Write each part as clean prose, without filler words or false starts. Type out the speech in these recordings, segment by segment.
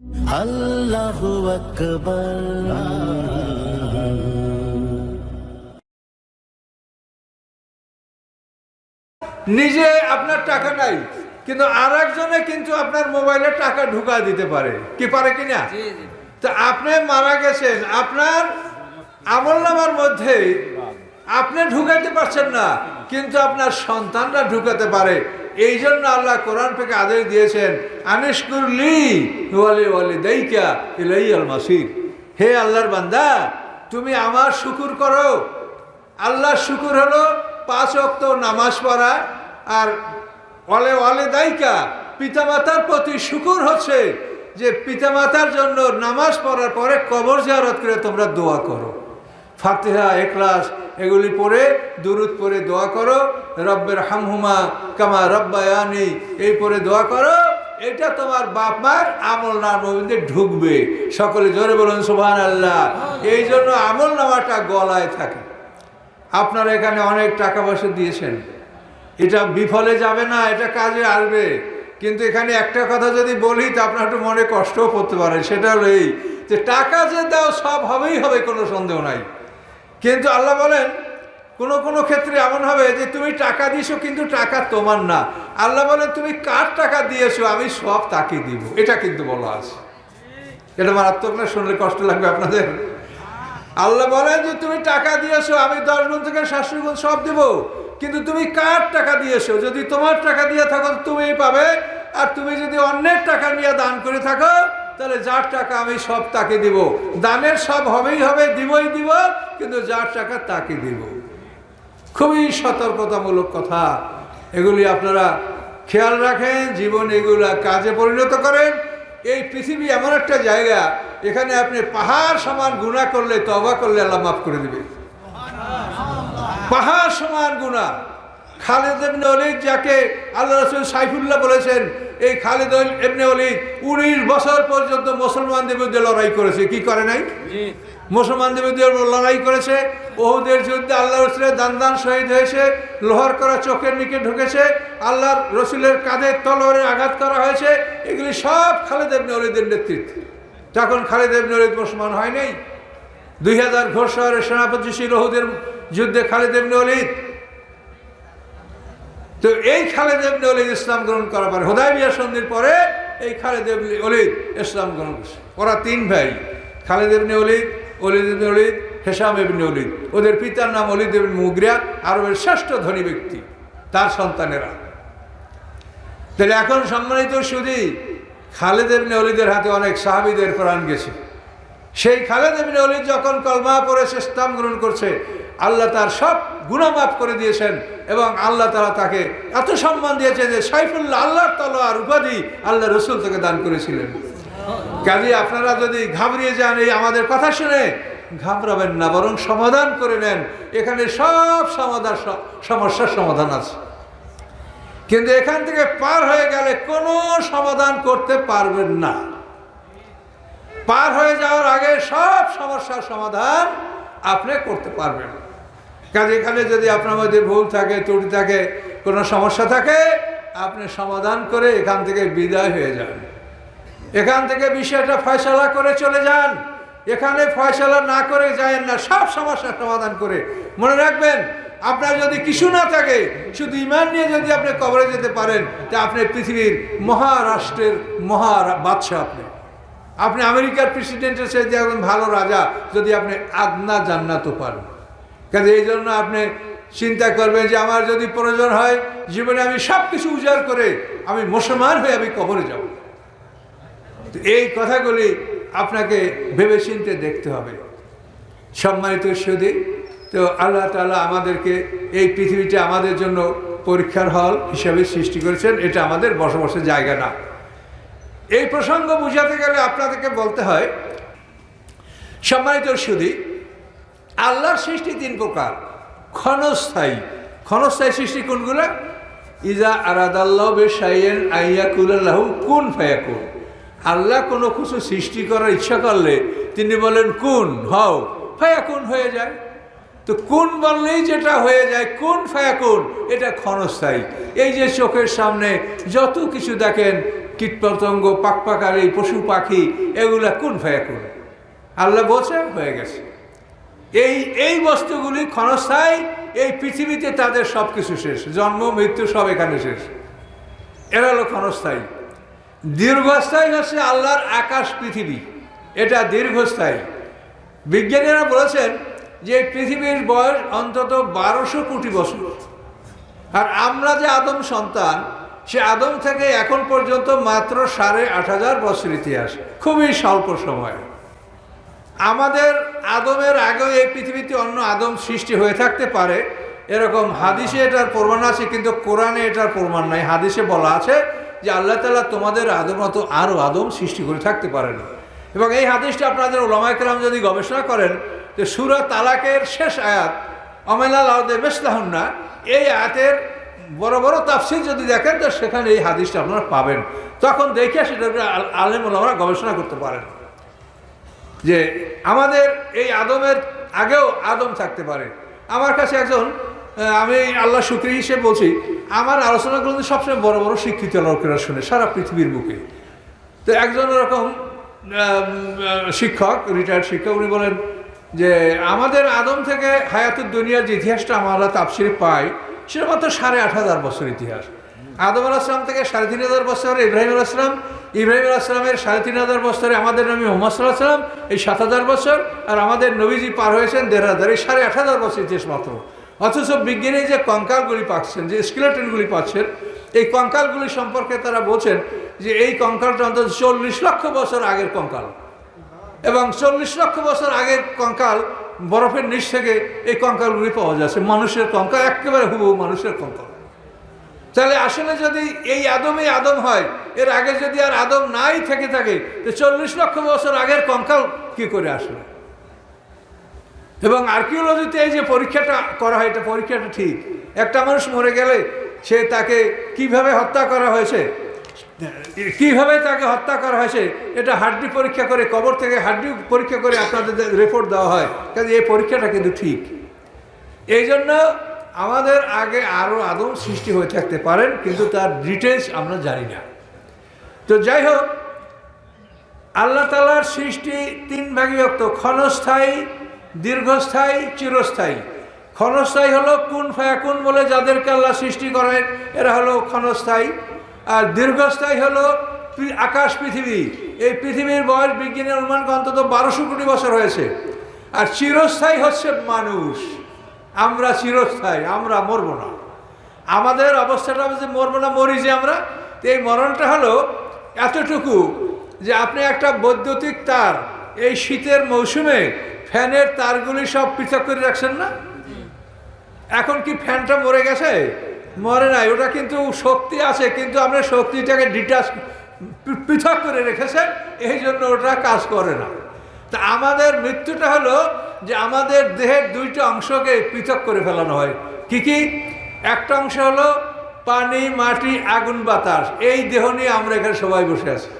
আল্লাহু আকবার। নিজে আপনার টাকা নাই, কিন্তু আর একজনে কিন্তু আপনার মোবাইলে টাকা ঢুকা দিতে পারে, কি পারে কিনা? তো আপনি মারা গেছেন, আপনার আমলনামার মধ্যে আপনি ঢুকাইতে পারছেন না, কিন্তু আপনার সন্তানরা ঢুকাতে পারে। এই জন্য আল্লাহ কোরআন থেকে আদেশ দিয়েছেন, আনিশকুরলি ওয়ালি ওয়ালিদাইকা ইলাইয়াল মাসির। হে আল্লাহর বান্দা, তুমি আমার শুকুর করো। আল্লাহর শুকুর হলো 5 ওয়াক্ত নামাজ পড়া, আর ওয়ালে ওয়ালিদাইকা পিতামাতার প্রতি শুকুর হচ্ছে যে পিতামাতার জন্য নামাজ পড়ার পরে কবর জিয়ারত করে তোমরা দোয়া করো। ফাতিহা, ইখলাস এগুলি পড়ে দুরুদ পড়ে দোয়া করো। রব্বের হামহুমা কামা রব্বায়ানি এই পড়ে দোয়া করো। এটা তোমার বাপ মার আমলনামার মধ্যে ঢুকবে। সকলে জোরে বলুন সুবহানাল্লাহ। এই জন্য আমলনামাটা গলায় থাকে। আপনারা এখানে অনেক টাকা পয়সা দিয়েছেন, এটা বিফলে যাবে না, এটা কাজে আসবে। কিন্তু এখানে একটা কথা যদি বলি তা আপনার একটু মনে কষ্টও পড়তে পারে। সেটা হলো এই যে টাকা যে দাও সব হবেই হবে, কোনো সন্দেহ নাই। কিন্তু আল্লাহ বলেন কোনো কোনো ক্ষেত্রে এমন হবে যে তুমি টাকা দিয়েছো কিন্তু টাকা তোমার না। আল্লাহ বলেন তুমি কার টাকা দিয়েছো আমি সব তাকে দিব, এটা কিন্তু বলা আছে। এটা মারাত্মক না? শুনলে কষ্ট লাগবে আপনাদের। আল্লাহ বলেন যে তুমি টাকা দিয়েছো, আমি 10 গুণ থেকে 700 গুণ সব দেব, কিন্তু তুমি কার টাকা দিয়েছো? যদি তোমার টাকা দিয়ে থাকো তুমিই পাবে, আর তুমি যদি অন্যের টাকা নিয়ে দান করে থাকো তাহলে যার টাকা আমি সব তাকে দিব। দানের সব হবেই হবে, দিবই দিব, কিন্তু যার টাকা তাকে দিব। খুবই সতর্কতামূলক কথা, এগুলি আপনারা খেয়াল রাখেন, জীবন এগুলা কাজে পরিণত করেন। এই পৃথিবী এমন একটা জায়গা, এখানে আপনি পাহাড় সমান গুনাহ করলে, তওবা করলে আল্লাহ মাফ করে দিবে। পাহাড় সমান গুনাহ। খালিদ ইবনে ওলীদ, যাকে আল্লাহ রাসূল সাইফুল্লাহ বলেছেন, এই খালিদ ইবনে ওলীদ 19 বছর পর্যন্ত মুসলমানদের বিরুদ্ধে লড়াই করেছে। কি করে নাই? মুসলমানদের বিরুদ্ধে লড়াই করেছে। উহুদের যুদ্ধে আল্লাহ রসুলের দান শহীদ হয়েছে, লোহার করা চোখের নিচে ঢুকেছে, আল্লাহর রসুলের কাঁধে তলোয়ারের আঘাত করা হয়েছে। এগুলি সব খালিদ ইবনে ওলীদের নেতৃত্বে। তখন খালিদ ইবনে ওলীদ মুসলমান হয় নাই। 2000 ঘোষ শহরের সেনাপতি ছিল উহুদের যুদ্ধে খালিদ ইবনে ওলীদ। তো এই খালিদ ইবনে ওলীদ ইসলাম গ্রহণ করার পরে, হুদায়বিয়া সন্ধির পরে এই খালিদ ইবনে ওলীদ ইসলাম গ্রহণ করছে। ওরা 3 ভাই, খালিদ ইবনে ওলীদ, ওলীদ ইবনে ওলীদ, হিশাম ইবনে ওলীদ। ওদের পিতার নাম ওলীদ ইবনে মুগিরা, আরবের শ্রেষ্ঠ ধনী ব্যক্তি, তার সন্তানেরা। তাহলে এখন সম্মানিত সুধী, খালিদ ইবনে ওলীদের হাতে অনেক সাহাবীদের প্রাণ গেছে। সেই খালিদ ইবনে ওলীদ যখন কলমা পড়েছে, ইসলাম গ্রহণ করছে, আল্লাহ তার সব গুনাহ মাফ করে দিয়েছেন, এবং আল্লাহ তাআলা তাকে এত সম্মান দিয়েছেন যে সাইফুল্লাহ, আল্লাহর তলোয়ার উপাধি আল্লাহ রসুল তাকে দান করেছিলেন। কাজে আপনারা যদি ঘাবড়িয়ে যান এই আমাদের কথা শুনে, ঘাবড়াবেন না, বরং সমাধান করে নেন। এখানে সব সমস্যার সমাধান আছে। কিন্তু এখান থেকে পার হয়ে গেলে কোনো সমাধান করতে পারবেন না। পার হয়ে যাওয়ার আগে সব সমস্যার সমাধান আপনি করতে পারবেন। কাজে এখানে যদি আপনার মধ্যে ভুল থাকে, ত্রুটি থাকে, কোনো সমস্যা থাকে, আপনি সমাধান করে এখান থেকে বিদায় হয়ে যান। এখান থেকে বিষয়টা ফয়সালা করে চলে যান। এখানে ফয়সালা না করে যায়েন না, সব সমস্যার সমাধান করে। মনে রাখবেন, আপনার যদি কিছু না থাকে, শুধু ঈমান নিয়ে যদি আপনি কবরে যেতে পারেন, তা আপনি পৃথিবীর মহারাষ্ট্রের বাদশাহ। আপনি আমেরিকার প্রেসিডেন্টের সাথে একজন ভালো রাজা, যদি আপনি আদনা জান্নাতও পান। কাজে এই জন্য আপনি চিন্তা করবেন যে আমার যদি প্রয়োজন হয় জীবনে আমি সব কিছু উজাড় করে আমি মুসলমান হয়ে আমি কবরে যাব। এই কথাগুলি আপনাকে ভেবে চিন্তে দেখতে হবে। সম্মানিত সুধী, তো আল্লাহ তাআলা আমাদেরকে এই পৃথিবীটা আমাদের জন্য পরীক্ষার হল হিসাবে সৃষ্টি করেছেন। এটা আমাদের বসবাসের জায়গা না। এই প্রসঙ্গ বুঝাতে গেলে আপনাদেরকে বলতে হয়, সম্মানিত সুধী, আল্লাহর সৃষ্টি 3 প্রকার। ক্ষণস্থায়ী। ক্ষণস্থায়ী সৃষ্টি কোনগুলো? ইজা আরাদাল্লাহু বিশাইইন আইয়াকুলা লাহু কুন ফায়াকুন। আল্লাহ কোনো কিছু সৃষ্টি করার ইচ্ছা করলে তিনি বলেন কুন হও, ফায়াকুন হয়ে যায়। তো কুন বললেই যেটা হয়ে যায়, কুন ফায়াকুন, এটা ক্ষণস্থায়ী। এই যে চোখের সামনে যত কিছু দেখেন, কীটপতঙ্গ, পাকপাকালি, পশু পাখি, এগুলা কুন ফায়াকুন, আল্লাহ বলছে হয়ে গেছে। এই বস্তুগুলি ক্ষণস্থায়ী, এই পৃথিবীতে তাদের সব কিছু শেষ, জন্ম মৃত্যু সব এখানে শেষ, এরা হলো ক্ষণস্থায়ী। দীর্ঘস্থায়ী হচ্ছে আল্লাহর আকাশ পৃথিবী, এটা দীর্ঘস্থায়ী। বিজ্ঞানীরা বলেছেন যে পৃথিবীর বয়স অন্তত 1200 কোটি বছর। আর আমরা যে আদম সন্তান, সে আদম থেকে এখন পর্যন্ত মাত্র 8500 বছর ইতিহাস, খুবই স্বল্প সময়। আমাদের আদমের আগেও এই পৃথিবীতে অন্য আদম সৃষ্টি হয়ে থাকতে পারে, এরকম হাদিসে এটার প্রমাণ আছে, কিন্তু কোরআনে এটার প্রমাণ নাই। হাদিসে বলা আছে যে আল্লাহ তাআলা তোমাদের আদম মতো আরও আদম সৃষ্টি করে থাকতে পারেন। এবং এই হাদিসটা আপনাদের উলামায়ে কেরাম যদি গবেষণা করেন, যে সূরা তালাকের শেষ আয়াত অমেলাল আরদে মিসলাহুন্না, এই আয়াতের বড় বড় তাফসীর যদি দেখেন, তো সেখানে এই হাদিসটা আপনারা পাবেন। তখন দেখে সেটা আলেম ওলামারা গবেষণা করতে পারেন যে আমাদের এই আদমের আগেও আদম থাকতে পারে। আমার কাছে একজন, আমি আল্লাহ শুকরি হিসেবে বলছি, আমার আলোচনাগুলো সবসময় বড় বড় শিক্ষিত লোকেরা শুনে সারা পৃথিবীর বুকে। তো একজন এরকম শিক্ষক, রিটায়ার্ড শিক্ষক, উনি বলেন যে আমাদের আদম থেকে হায়াতুদ দুনিয়ার যে ইতিহাসটা আমরা তাফসীরে পাই, সেটা মাত্র 8500 বছর ইতিহাস। আদম আলাইহিস সালাম থেকে 3500 বছর ইব্রাহিম আলাইহিস সালাম, ইব্রাহিম আলাইহিস সালামের 3500 বছরে আমাদের নবী মুহাম্মদ সাল্লাল্লাহু আলাইহি ওয়াসাল্লাম, এই 7000 বছর, আর আমাদের নবীজি পার হয়েছেন 1500, এই 8500 বছর ইতিহাস মাত্র। অথচ বিজ্ঞানী যে কঙ্কালগুলি পাচ্ছেন, যে স্কেলেটনগুলি পাচ্ছেন, এই কঙ্কালগুলি সম্পর্কে তারা বলছেন যে এই কঙ্কালটা অন্তত 40 লক্ষ বছর আগের কঙ্কাল, এবং 40 লক্ষ বছর আগের কঙ্কাল বরফের নিচ থেকে এই কঙ্কালগুলি পাওয়া যাচ্ছে, মানুষের কঙ্কাল, একেবারে হুবহু মানুষের কঙ্কাল। তাহলে আসলে যদি এই আদমই আদম হয়, এর আগে যদি আর আদম নাই থেকে থাকে, তো 40 লক্ষ বছর আগের কঙ্কাল কি করে আসলে? এবং আর্কিওলজিতে এই যে পরীক্ষাটা করা হয়, এটা পরীক্ষাটা ঠিক। একটা মানুষ মরে গেলে সে তাকে কিভাবে হত্যা করা হয়েছে, কিভাবে তাকে হত্যা করা হয়েছে, এটা হাড্ডি পরীক্ষা করে, কবর থেকে হাড্ডি পরীক্ষা করে আপনাদের রিপোর্ট দেওয়া হয়। কাজে এই পরীক্ষাটা কিন্তু ঠিক। এই জন্য আমাদের আগে আরও আদম সৃষ্টি হয়ে থাকতে পারেন, কিন্তু তার ডিটেলস আমরা জানি না। তো যাই হোক, আল্লাহ তাআলার সৃষ্টি 3 ভাগে বিভক্ত: ক্ষণস্থায়ী, দীর্ঘস্থায়ী, চিরস্থায়ী। ক্ষণস্থায়ী হলো কুন ফায়াকুন বলে যাদেরকে আল্লাহ সৃষ্টি করেন, এরা হলো ক্ষণস্থায়ী। আর দীর্ঘস্থায়ী হলো আকাশ পৃথিবী, এই পৃথিবীর বয়স বিজ্ঞানের অনুমান অন্তত 1200 কোটি বছর হয়েছে। আর চিরস্থায়ী হচ্ছে মানুষ, আমরা চিরস্থায়ী, আমরা মরবো না। আমাদের অবস্থাটা যে মরবো না, মরি যে আমরা। এই মরণটা হলো এতটুকু যে আপনি একটা বৈদ্যুতিক তার এই শীতের মৌসুমে ফ্যানের তারগুলি সব পৃথক করে রাখছেন না? এখন কি ফ্যানটা মরে গেছে? মরে নাই, ওটা কিন্তু শক্তি আছে, কিন্তু আপনি শক্তিটাকে পৃথক করে রেখেছেন, এই জন্য ওটা কাজ করে না। তা আমাদের মৃত্যুটা হলো যে আমাদের দেহের 2টা অংশকে পৃথক করে ফেলানো হয়। কি কি? একটা অংশ হলো পানি, মাটি, আগুন, বাতাস। এই দেহ নিয়ে আমরা এখানে সবাই বসে আছি।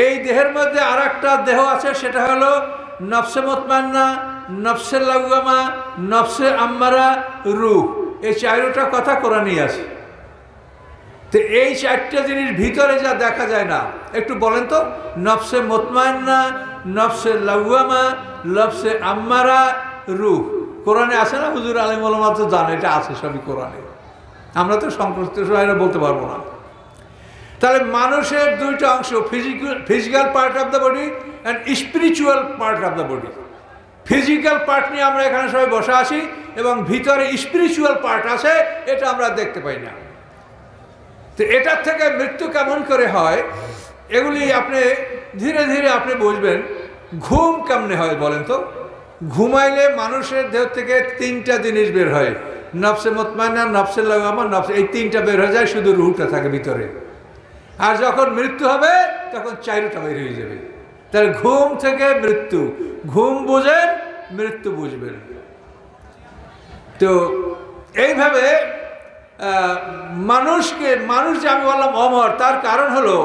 এই দেহের মধ্যে আর একটা দেহ আছে, সেটা হলো নফসে মুতমাইন্না, নফসে লাওয়ামা, নফসে আম্মারা, রূহ। এই 4টা কথা কোরআনেই আছে। তো এই 4টা জিনিস ভিতরে যা দেখা যায় না, একটু বলেন তো। নফসে মুতমাইন্না, নফসে লাওয়ামা, নফসে আম্মারা, রূহ। কোরআনে আছে না? হুজুর আলেম ওলামা তো জানে এটা আছে সবই কোরআনে, আমরা তো সংশ্লিষ্ট সবাইরা বলতে পারবো না। তাহলে মানুষের 2টা অংশ, physical part of the body and spiritual part of the body. Physical part নিয়ে আমরা এখানে সবাই বসে আছি, এবং ভিতরে স্পিরিচুয়াল পার্ট আছে, এটা আমরা দেখতে পাই না। তো এটার থেকে মৃত্যু কেমন করে হয়, এগুলি আপনি ধীরে ধীরে আপনি বুঝবেন। ঘুম কেমনে হয় বলেন তো? ঘুমাইলে মানুষের দেহ থেকে 3টা জিনিস বের হয়: নফসে মুতমাইন্না, নফসে লাওয়ামা, নফসে, এই 3টা বের হয়ে যায়, শুধু রূহটা থাকে ভিতরে। আর যখন মৃত্যু হবে তখন 4টা বের হয়ে যাবে। তার ঘুম থেকে মৃত্যু, ঘুম বুঝেন, মৃত্যু বুঝবেন। তো এইভাবে মানুষ যে আমি বললাম অমর, তার কারণ হলো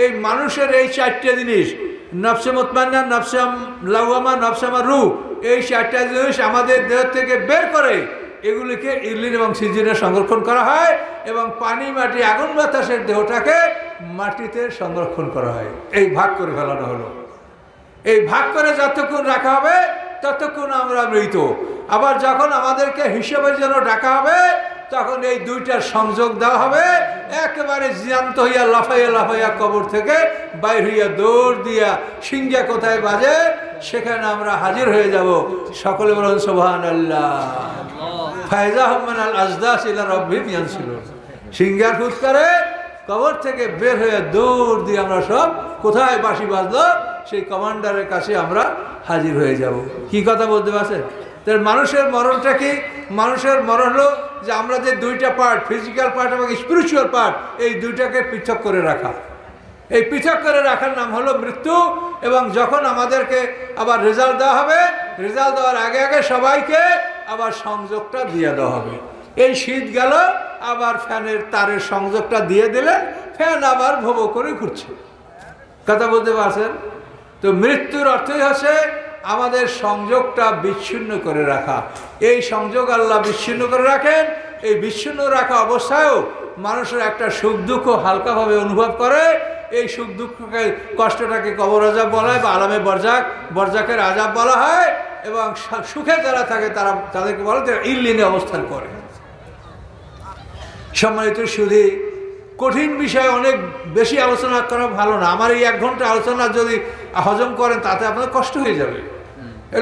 এই মানুষের এই 4টা জিনিস, নফসে মুতমাইন্না, নফসে লাওয়ামা, নফসে রূহ, এই 4টা জিনিস আমাদের দেহ থেকে বের করে এগুলিকে ইল্লিন এবং সিজিনে সংরক্ষণ করা হয় এবং পানি মাটি আগুন বাতাসের দেহটাকে মাটিতে সংরক্ষণ করা হয়। এই ভাগ করে ফেলানো হলো। এই ভাগ করে যতক্ষণ রাখা হবে ততক্ষণ আমরা মৃত। আবার যখন আমাদেরকে হিসেবের জন্য ডাকা হবে তখন এই দুইটার সংযোগ দেওয়া হবে। একেবারে জ্যান্ত হইয়া লাফাইয়া লাফাইয়া কবর থেকে বাইর হইয়া দৌড় দিয়া সিংহা কোথায় বাজে সেখানে আমরা হাজির হয়ে যাব। সকলে বলুন সুবহানাল্লাহ। ফায়জা হম্মান আল আজদাস ইলা রব্বিহিম ইয়ানসিলুন। সিংহার ফুৎকারে কবর থেকে বের হয়ে দৌড় দিয়ে আমরা সব কোথায় বাঁশি বাজলো সেই কমান্ডারের কাছে আমরা হাজির হয়ে যাব। কি কথা বলতে পারছেন? তার মানুষের মরণটা কি? মানুষের মরণ হলো যে আমরা যে দুইটা পার্ট, ফিজিক্যাল পার্ট এবং স্পিরিচুয়াল পার্ট, এই দুইটাকে পৃথক করে রাখা। এই পৃথক করে রাখার নাম হলো মৃত্যু। এবং যখন আমাদেরকে আবার রেজাল্ট দেওয়া হবে, রেজাল্ট দেওয়ার আগে আগে সবাইকে আবার সংযোগটা দিয়ে দেওয়া হবে। এই শীত গেল, আবার ফ্যানের তারের সংযোগটা দিয়ে দিলেন, ফ্যান আবার ভোবো করে ঘুরছে। কথা বলতে পারছেন? তো মৃত্যুর অর্থই হচ্ছে আমাদের সংযোগটা বিচ্ছিন্ন করে রাখা। এই সংযোগ আল্লাহ বিচ্ছিন্ন করে রাখেন। এই বিচ্ছিন্ন রাখা অবস্থায়ও মানুষের একটা সুখ দুঃখ হালকাভাবে অনুভব করে। এই সুখ দুঃখকে, কষ্টটাকে কবর আজাব বলা হয় বা আলামে বরজাক, বরজাকের আজাব বলা হয়। এবং সুখে যারা থাকে তাদেরকে বলে যে ইল্লিনে অবস্থান করে। সম্মানিত সুধী, কঠিন বিষয় অনেক বেশি আলোচনা করা ভালো না। আমার এই 1 ঘন্টা আলোচনা যদি হজম করেন তাতে আপনার কষ্ট হয়ে যাবে।